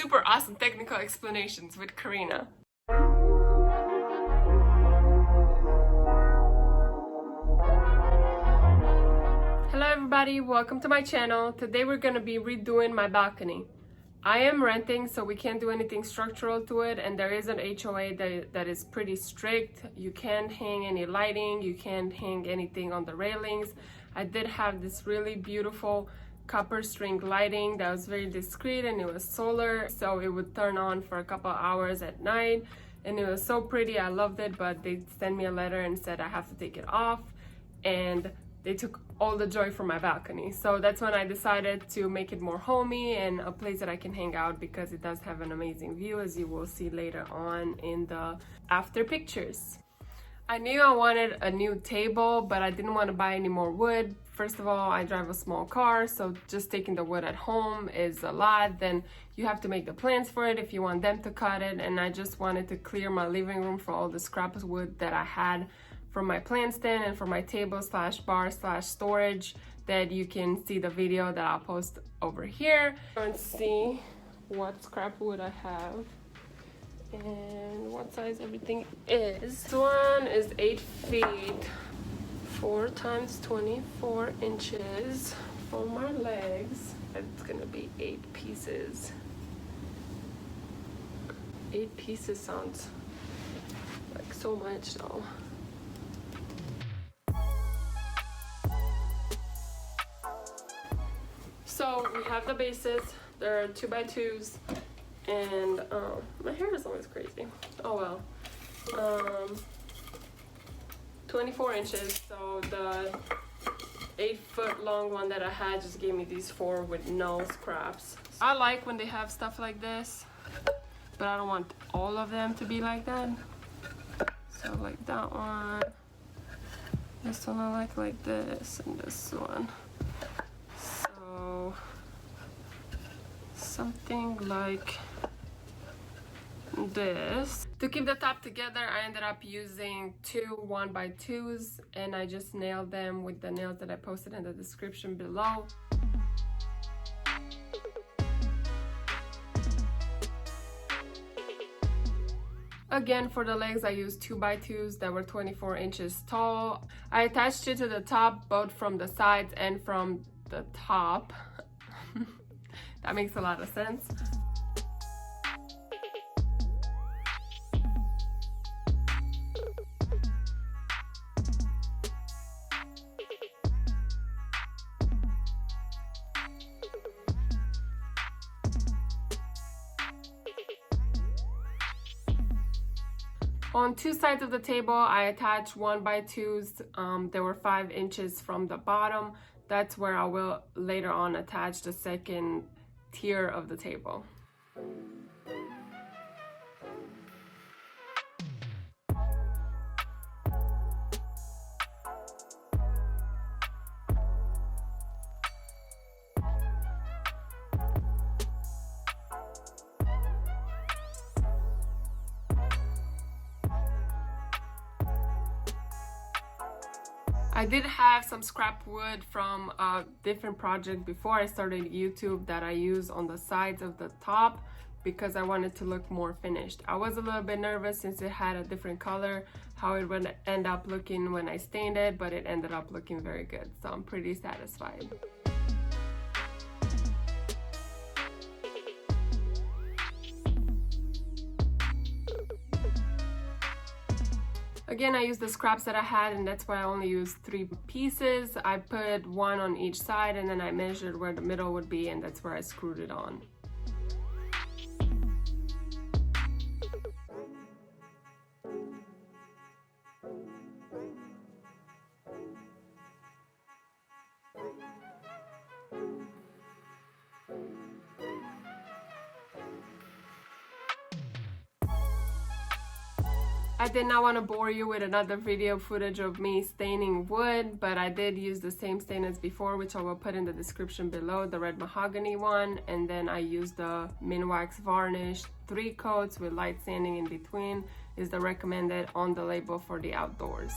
super awesome technical explanations with Karina. Hello everybody, welcome to my channel. Today we're gonna be redoing my balcony. I am renting, so we can't do anything structural to it, and there is an HOA that is pretty strict. You can't hang any lighting, you can't hang anything on the railings. I did have this really beautiful copper string lighting that was very discreet, and it was solar, so it would turn on for a couple hours at night, and it was so pretty. I loved it, but they sent me a letter and said I have to take it off, and they took all the joy from my balcony. So that's when I decided to make it more homey and a place that I can hang out, because it does have an amazing view, as you will see later on in the after pictures. I knew I wanted a new table, but I didn't want to buy any more wood. First of all, I drive a small car, so just taking the wood at home is a lot. Then you have to make the plans for it if you want them to cut it, and I just wanted to clear my living room for all the scrap wood that I had from my plant stand and for my table slash bar slash storage, that you can see the video that I'll post over here. Let's see what scrap wood I have and what size everything is. This one is 8 feet, 4 times 24 inches for my legs. It's gonna be 8 pieces. 8 pieces sounds like so much though. So we have the bases. They're 2x2s, and my hair is always crazy. Oh well. 24 inches. So the 8-foot long one that I had just gave me these 4 with no scraps. I like when they have stuff like this, but I don't want all of them to be like that. So like that one. This one I like this, and this one. Something like this. To keep the top together, I ended up using 2 1x2s, and I just nailed them with the nails that I posted in the description below. Again, for the legs, I used 2x2s that were 24 inches tall. I attached it to the top, both from the sides and from the top. That makes a lot of sense. On 2 sides of the table, I attached 1x2s. They were 5 inches from the bottom. That's where I will later on attach the second tier of the table. I did have some scrap wood from a different project before I started YouTube that I use on the sides of the top, because I wanted to look more finished. I was a little bit nervous since it had a different color, how it would end up looking when I stained it, but it ended up looking very good, so I'm pretty satisfied. Again, I used the scraps that I had, and that's why I only used 3 pieces. I put 1 on each side, and then I measured where the middle would be, and that's where I screwed it on. I did not want to bore you with another video footage of me staining wood, but I did use the same stain as before, which I will put in the description below, the red mahogany one, and then I used the Minwax varnish. 3 coats with light sanding in between is the recommended on the label for the outdoors.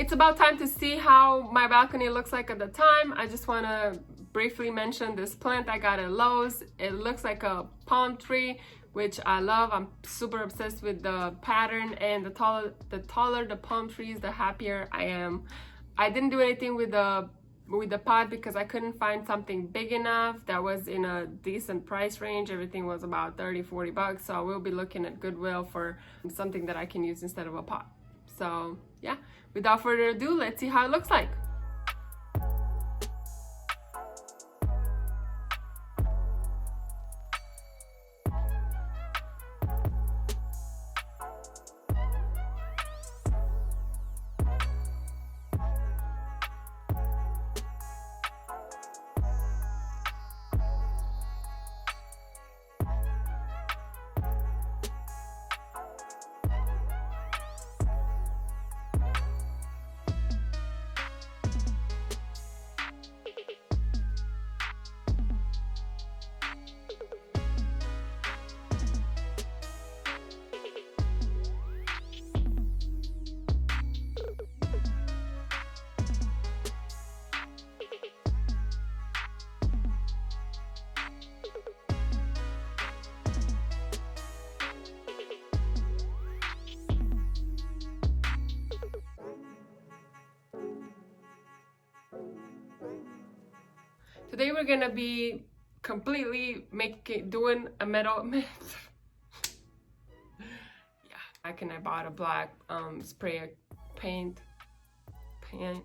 it's about time to see how my balcony looks like at the time. I just want to briefly mention this plant I got at Lowe's. It looks like a palm tree, which I love. I'm super obsessed with the pattern, and the taller the palm trees, the happier I am. I didn't do anything with the pot because I couldn't find something big enough that was in a decent price range. Everything was about 30-40 bucks, so I will be looking at Goodwill for something that I can use instead of a pot. So yeah, without further ado, let's see how it looks like. Today we're gonna be completely doing a metal yeah, back, and I bought a black spray paint can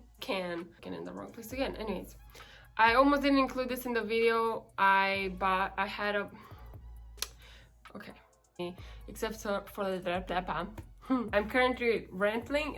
in the wrong place again. Anyways, I almost didn't include this in the video. I had a except for the I'm currently renting